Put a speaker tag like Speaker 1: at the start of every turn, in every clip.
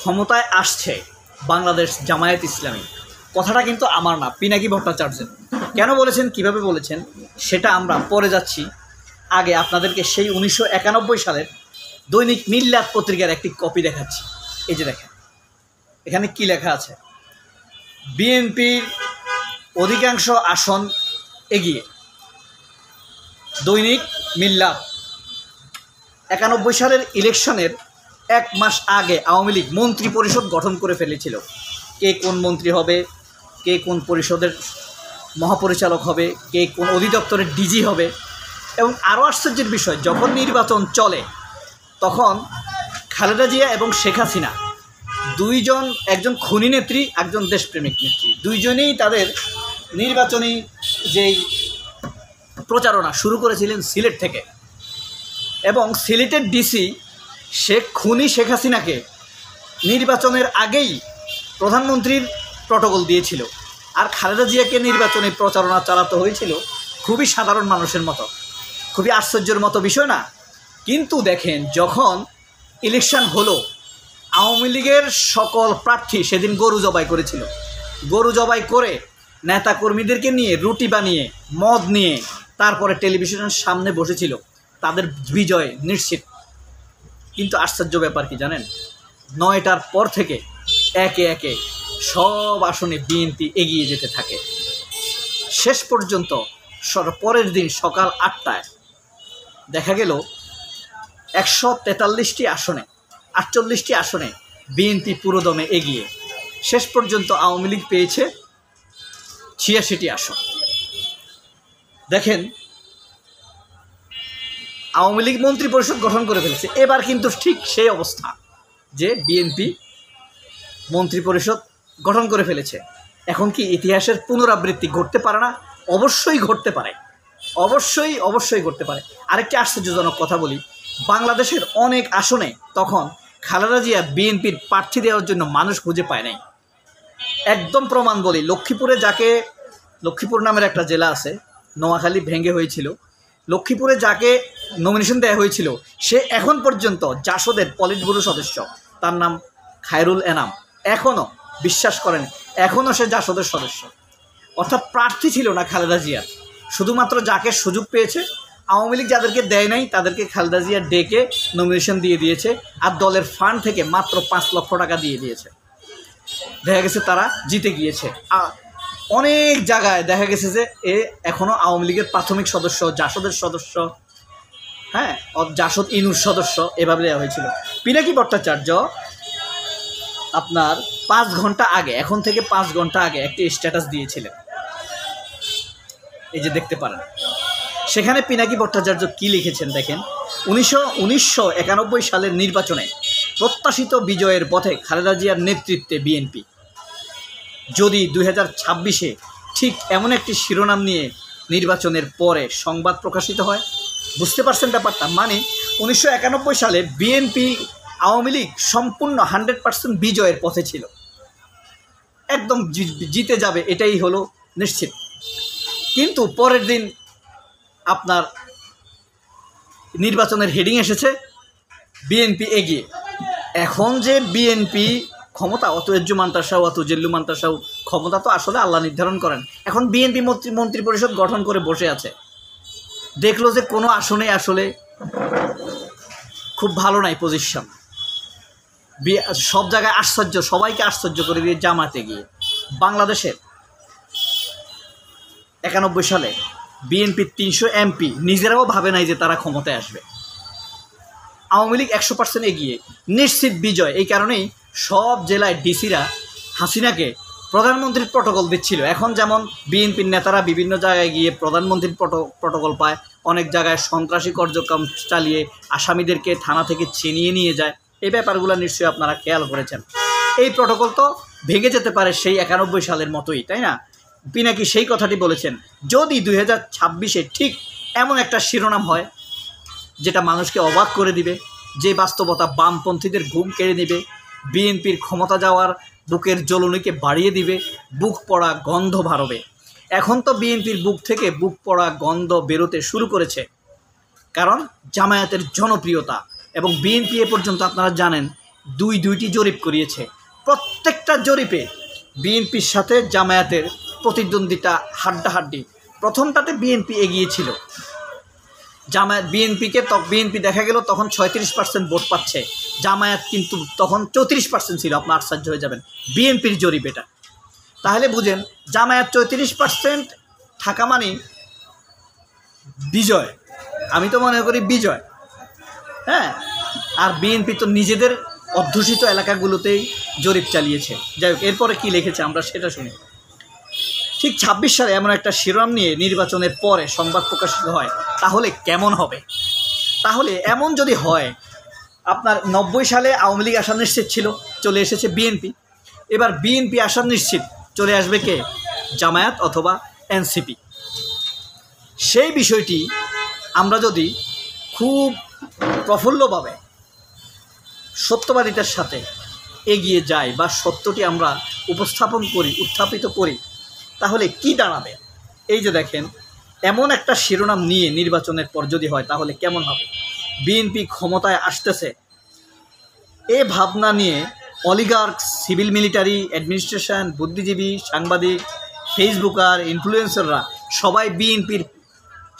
Speaker 1: ক্ষমতায় আসছে বাংলাদেশ জামায়াত ইসলামী, কথাটা কিন্তু আমার না, পিনাকি ভট্টাচার্যের। কেন বলেছেন, কিভাবে বলেছেন সেটা আমরা পরে যাচ্ছি। আগে আপনাদেরকে সেই 1991 সালের দৈনিক মিল্লাত পত্রিকার একটি কপি দেখাচ্ছি। এই যে দেখেন, এখানে কি লেখা আছে, বিএনপির অধিকাংশ আসন এগিয়ে। দৈনিক মিল্লাত 91 সালের ইলেকশনের 1 মাস আগে আওয়ামী লীগ মন্ত্রী পরিষদ গঠন করে ফেলেছিল। কে কোন মন্ত্রী হবে, কে কোন পরিষদের মহাপরিচালক হবে, কে কোন অধিদপ্তরের ডিজি হবে। এবং আরও আশ্চর্যের বিষয়, যখন নির্বাচন চলে তখন খালেদা জিয়া এবং শেখ হাসিনা দুইজন, একজন খুনি নেত্রী, একজন দেশপ্রেমিক নেত্রী, দুইজনেই তাদের নির্বাচনী যেই প্রচারণা শুরু করেছিলেন সিলেট থেকে। এবং সিলেটের ডিসি খুনি শেখ হাসিনাকে নির্বাচনের আগেই প্রধানমন্ত্রীর প্রটোকল দিয়েছিল, আর খালেদা জিয়াকে নির্বাচনী প্রচারণা চালাতে হয়েছিল খুবই সাধারণ মানুষের মতো। খুবই আশ্চর্যের মতো বিষয় না? কিন্তু দেখেন, যখন ইলেকশন হলো, আওয়ামী লীগের সকল প্রার্থী সেদিন গরু জবাই করেছিল। গরু জবাই করে নেতাকর্মীদেরকে নিয়ে রুটি বানিয়ে মদ নিয়ে তারপরে টেলিভিশনের সামনে বসেছিল। তাদের বিজয় নিশ্চিত। কিন্তু আশ্চর্য ব্যাপার কি জানেন, 9টার পর থেকে একে একে সব আসনে বিএনপি এগিয়ে যেতে থাকে। শেষ পর্যন্ত পরের দিন সকাল 8টায় দেখা গেল 143টি আসনে, 48টি আসনে বিএনপি পুরোদমে এগিয়ে। শেষ পর্যন্ত আওয়ামী লীগ পেয়েছে 86টি আসন। দেখেন, আওয়ামী লীগ মন্ত্রী পরিষদ গঠন করে ফেলেছে। এবার কিন্তু ঠিক সেই অবস্থা যে বিএনপি মন্ত্রী পরিষদ গঠন করে ফেলেছে। এখন কি ইতিহাসের পুনরাবৃত্তি ঘটতে পারে না? অবশ্যই ঘটতে পারে, অবশ্যই ঘটতে পারে। আরেকটি আশ্চর্যজনক কথা বলি, বাংলাদেশের অনেক আসনে তখন খালেদা জিয়া বিএনপির প্রার্থী দেওয়ার জন্য মানুষ খুঁজে পায় নাই। একদম প্রমাণ বলি, লক্ষ্মীপুর নামের একটা জেলা আছে, নোয়াখালী ভেঙে হয়েছিল। লক্ষ্মীপুরে যাকে নমিনেশন দেওয়া হয়েছিল সে এখন পর্যন্ত জাসদের পলিট ব্যুরো সদস্য, তার নাম খায়রুল এনাম। এখনও, বিশ্বাস করেন, এখনও সে জাসদের সদস্য। অর্থাৎ প্রার্থী ছিল না খালেদা জিয়ার, শুধুমাত্র যাকে সুযোগ পেয়েছে, আওয়ামী লীগ যাদেরকে দেয় নাই তাদেরকে খালেদা জিয়া ডেকে নমিনেশন দিয়ে দিয়েছে, আর দলের ফান্ড থেকে মাত্র 5 লক্ষ টাকা দিয়ে দিয়েছে। দেখা গেছে তারা জিতে গিয়েছে। অনেক জায়গায় দেখা গেছে যে এ এখনও আওয়ামী লীগের প্রাথমিক সদস্য, জাসদের সদস্য, হ্যাঁ, জাসদ ইনুর সদস্য, এভাবে দেওয়া হয়েছিল। পিনাকি ভট্টাচার্য আপনার 5 ঘন্টা আগে, এখন থেকে 5 ঘন্টা আগে একটি স্ট্যাটাস দিয়েছিলেন, এই যে দেখতে পারেন। সেখানে পিনাকি ভট্টাচার্য কি লিখেছেন দেখেন, 1991 সালের নির্বাচনে প্রত্যাশিত বিজয়ের পথে খালেদা জিয়ার নেতৃত্বে বিএনপি। যদি 2026-এ ঠিক এমন একটি শিরোনাম নিয়ে নির্বাচনের পরে সংবাদ প্রকাশিত হয়, বুঝতে পারছেন ব্যাপারটা? মানে 1991 সালে বিএনপি আওয়ামী লীগ সম্পূর্ণ 100% বিজয়ের পথে ছিল, একদম জিতে যাবে, এটাই হলো নিশ্চিত। কিন্তু পরের দিন আপনার নির্বাচনের হেডিং এসেছে বিএনপি এগিয়ে। এখন যে বিএনপি ক্ষমতা, অত এজ্জুমান তাসাউ, অত জেল্লুমান তাসাউ, ক্ষমতা তো আসলে আল্লাহ নির্ধারণ করেন। এখন বিএনপি মন্ত্রী পরিষদ গঠন করে বসে আছে, দেখলো যে কোনো আসনে আসলে খুব ভালো নাই পজিশন। সব জায়গায় আশ্চর্য, সবাইকে আশ্চর্য করে দিয়ে জামাতে গিয়ে। বাংলাদেশের 91 সালে বিএনপির 300 এমপি নিজেরাও ভাবে নাই যে তারা ক্ষমতায় আসবে। আওয়ামী লীগ 100% এগিয়ে, নিশ্চিত বিজয়। এই কারণেই সব জেলায় ডিসিরা হাসিনাকে প্রধানমন্ত্রীর প্রটোকল দিচ্ছিল। এখন যেমন বিএনপির নেতারা বিভিন্ন জায়গায় গিয়ে প্রধানমন্ত্রীর প্রটোকল পায়, অনেক জায়গায় সন্ত্রাসী কার্যক্রম চালিয়ে আসামিদেরকে থানা থেকে ছিনিয়ে নিয়ে যায়। এই ব্যাপারগুলো নিশ্চয়ই আপনারা খেয়াল করেছেন। এই প্রটোকল তো ভেঙে যেতে পারে সেই 91 সালের মতোই, তাই না? পিনাকি সেই কথাটি বলেছেন, যদি 2026-এ ঠিক এমন একটা শিরোনাম হয় যেটা মানুষকে অবাক করে দিবে, যে বাস্তবতা বামপন্থীদের ঘুম কেড়ে নেবে, বিএনপির ক্ষমতা যাওয়ার বুকের জ্বলুনিকে বাড়িয়ে দিবে, বুক পড়া গন্ধ বাড়বে। এখন তো বিএনপির বুক থেকে বুক পড়া গন্ধ বেরোতে শুরু করেছে, কারণ জামায়াতের জনপ্রিয়তা। এবং বিএনপি এ পর্যন্ত আপনারা জানেন দুইটি জরিপ করিয়েছে। প্রত্যেকটা জরিপে বিএনপির সাথে জামায়াতের প্রতিদ্বন্দ্বিতা হাড্ডাহাড্ডি। প্রথমটাতে বিএনপি এগিয়ে ছিল, জামায়াত বিএনপি দেখা গেল তখন 36% ভোট পাচ্ছে, জামায়াত কিন্তু তখন 34% ছিল। আপনি আশ্চর্য হয়ে যাবেন, বিএনপির জরিপ এটা। তাহলে বুঝেন জামায়াত 34% থাকা মানে বিজয়, আমি তো মনে করি বিজয়। হ্যাঁ, আর বিএনপি তো নিজেদের অধ্যুষিত এলাকাগুলোতেই জরিপ চালিয়েছে। যাই হোক, এরপরে কী লিখেছে আমরা সেটা শুনি। ঠিক 26 সালে এমন একটা শিরোনাম নিয়ে নির্বাচনের পরে সংবাদ প্রকাশিত হয়, তাহলে কেমন হবে? তাহলে এমন যদি হয়, আপনার 90 সালে আওয়ামী লীগ আসার নিশ্চিত ছিল, চলে এসেছে বিএনপি। এবার বিএনপি আসার নিশ্চিত, চলে আসবে কে? জামায়াত অথবা এনসিপি। সেই বিষয়টি আমরা যদি খুব প্রফুল্লভাবে সত্যবাদিতার সাথে এগিয়ে যাই বা সত্যটি আমরা উত্থাপিত করি, তাহলে কি দাঁড়াবে? এই যে দেখেন, এমন একটা শিরোনাম নিয়ে নির্বাচনের পর যদি হয় তাহলে কেমন হবে? বিএনপি ক্ষমতায় আসতেছে, এ ভাবনা নিয়ে অলিগার্ক, সিভিল মিলিটারি, অ্যাডমিনিস্ট্রেশন, বুদ্ধিজীবী, সাংবাদিক, ফেসবুকার, ইনফ্লুয়েন্সাররা সবাই বিএনপির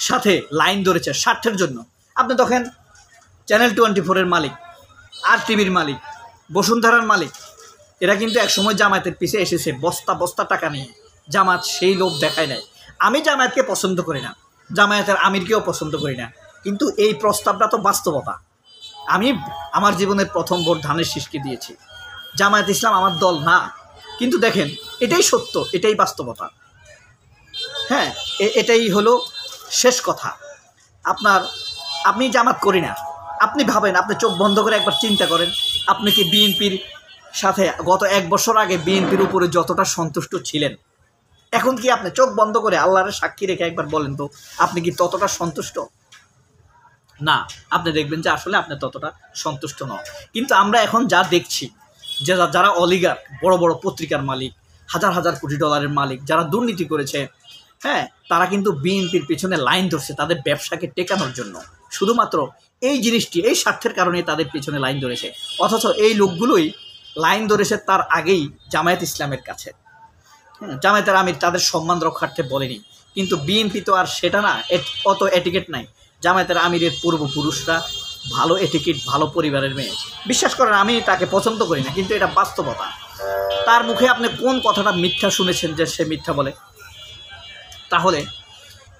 Speaker 1: সাথে লাইন ধরেছে স্বার্থের জন্য। আপনি দেখেন চ্যানেল 24-এর মালিক, আর টিভির মালিক, বসুন্ধরার মালিক, এরা কিন্তু একসময় জামায়াতের পিছে এসেছে বস্তা বস্তা টাকা নিয়ে। জামায়াত সেই লোভ দেখায় নাই। আমি জামায়াতকে পছন্দ করি না, জামায়াতের আমিরকেও পছন্দ করি না, কিন্তু এই প্রস্তাবটা তো বাস্তবতা। আমি আমার জীবনের প্রথম ভোট ধানের শীষকে দিয়েছি। জামায়াত ইসলাম আমার দল না, কিন্তু দেখেন এটাই সত্য, এটাই বাস্তবতা। হ্যাঁ, এটাই হলো শেষ কথা। আপনি জামাত করি না, আপনি ভাবেন, আপনি চোখ বন্ধ করে একবার চিন্তা করেন, আপনি কি বিএনপির সাথে গত 1 বছর আগে বিএনপির উপরে যতটা সন্তুষ্ট ছিলেন, এখন কি আপনি চোখ বন্ধ করে আল্লাহর সাক্ষী রেখে একবার বলেন তো, আপনি কি ততটা সন্তুষ্ট? না, আপনি দেখবেন যে আসলে আপনি ততটা সন্তুষ্ট নন। কিন্তু আমরা এখন যা দেখছি, যে যারা অলিগার্ক, বড় বড় পত্রিকার মালিক, হাজার হাজার কোটি ডলারের মালিক, যারা দুর্নীতি করেছে, হ্যাঁ, তারা কিন্তু বিএনপির পিছনে লাইন ধরছে তাদের ব্যবসাকে টেকানোর জন্য। শুধুমাত্র এই জিনিসটি, এই স্বার্থের কারণে তাদের পিছনে লাইন ধরেছে। অথচ এই লোকগুলোই লাইন ধরেছে তার আগেই জামায়াত ইসলামের কাছে। জামায়াতের আমির তাদের সম্মান রক্ষার্থে বলেনি, কিন্তু বিএনপি তো আর সেটা না, অত এটিকেট নাই। জামায়াতের আমিরের পূর্বপুরুষরা ভালো এটিকেট, ভালো পরিবারের মেয়ে। বিশ্বাস করেন, আমি তাকে পছন্দ করি না, কিন্তু এটা বাস্তবতা। তার মুখে আপনি কোন কথাটা মিথ্যা শুনেছেন যে সে মিথ্যা বলে? তাহলে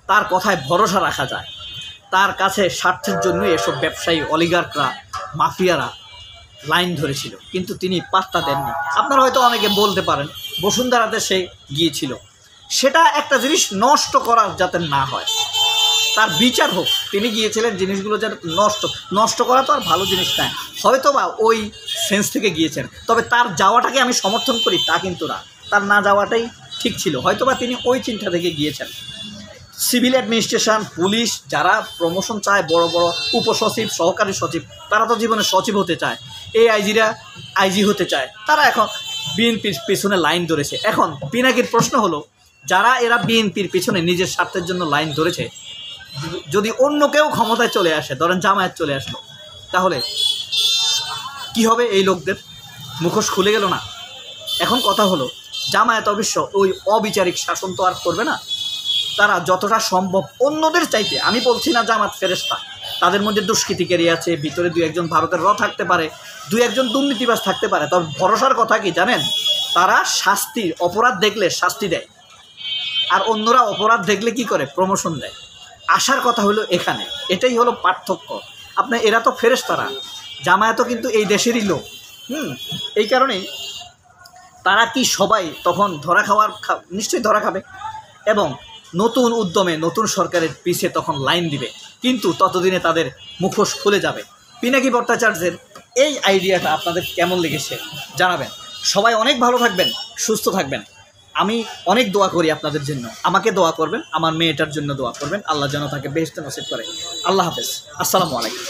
Speaker 1: তার কথায় ভরসা রাখা যায়। তার কাছে স্বার্থের জন্যই এসব ব্যবসায়ী, অলিগার্করা, মাফিয়ারা লাইন ধরেছিল, কিন্তু তিনি পাত্তা দেননি। আপনারা হয়তো অনেকে বলতে পারেন বসুন্ধরাতে সে গিয়েছিল, সেটা একটা জিনিস নষ্ট করা যাতে না হয়, তার বিচার হোক। তিনি গিয়েছিলেন জিনিসগুলো যাতে নষ্ট করা তো আর ভালো জিনিস নয়, হয়তো বা ওই সেন্স থেকে গিয়েছেন। তবে তার যাওয়াটাকে আমি সমর্থন করি তা কিন্তু না, তার না যাওয়াটাই ঠিক ছিল। হয়তো বা তিনি ওই চিন্তা থেকে গিয়েছেন। সিভিল অ্যাডমিনিস্ট্রেশন, পুলিশ, যারা প্রমোশন চায়, বড় বড় উপসচিব, সহকারী সচিব, তারা তো জীবনে সচিব হতে চায়, আইজিরা আইজি হতে চায়, তারা এখন বিএনপির পেছনে লাইন ধরেছে। এখন পিনাকির প্রশ্ন হলো, যারা এরা বিএনপির পেছনে নিজের স্বার্থের জন্য লাইন ধরেছে, যদি অন্য কেউ ক্ষমতায় চলে আসে, ধরেন জামায়াত চলে আসলো, তাহলে কি হবে? এই লোকদের মুখোশ খুলে গেল না? এখন কথা হলো, জামায়াত অবশ্য ওই অবিচারিক শাসন তো আর করবে না। তারা যতটা সম্ভব অন্যদের চাইতে, আমি বলছি না জামাত ফেরেশতা, তাদের মধ্যে দুষ্কৃতিকারী আছে, ভিতরে 2-1 ভারতের থাকতে পারে, 2-1 দুর্নীতিবাজ থাকতে পারে, তবে ভরসার কথা কি জানেন? তারা অপরাধ দেখলে শাস্তি দেয়, আর অন্যরা অপরাধ দেখলে কি করে? প্রমোশন দেয়। আসার কথা হলো এখানে, এটাই হলো পার্থক্য। এরা তো ফেরেশতারা, জামায়াতও কিন্তু এই দেশেরই লোক। এই কারণেই তারা কি সবাই তখন নিশ্চয়ই ধরা খাবে, এবং নতুন উদ্যমে নতুন সরকারের পিছে তখন লাইন দিবে, কিন্তু ততদিনে তাদের মুখোশ খুলে যাবে। পিনাকি ভট্টাচার্যের এই আইডিয়াটা আপনাদের কেমন লেগেছে জানাবেন। সবাই অনেক ভালো থাকবেন, সুস্থ থাকবেন। আমি অনেক দোয়া করি আপনাদের জন্য, আমাকে দোয়া করবেন, আমার মেয়েটার জন্য দোয়া করবেন, আল্লাহ যেন তাকে বেহেশতে নসিব করে। আল্লাহ হাফেজ, আসসালামু আলাইকুম।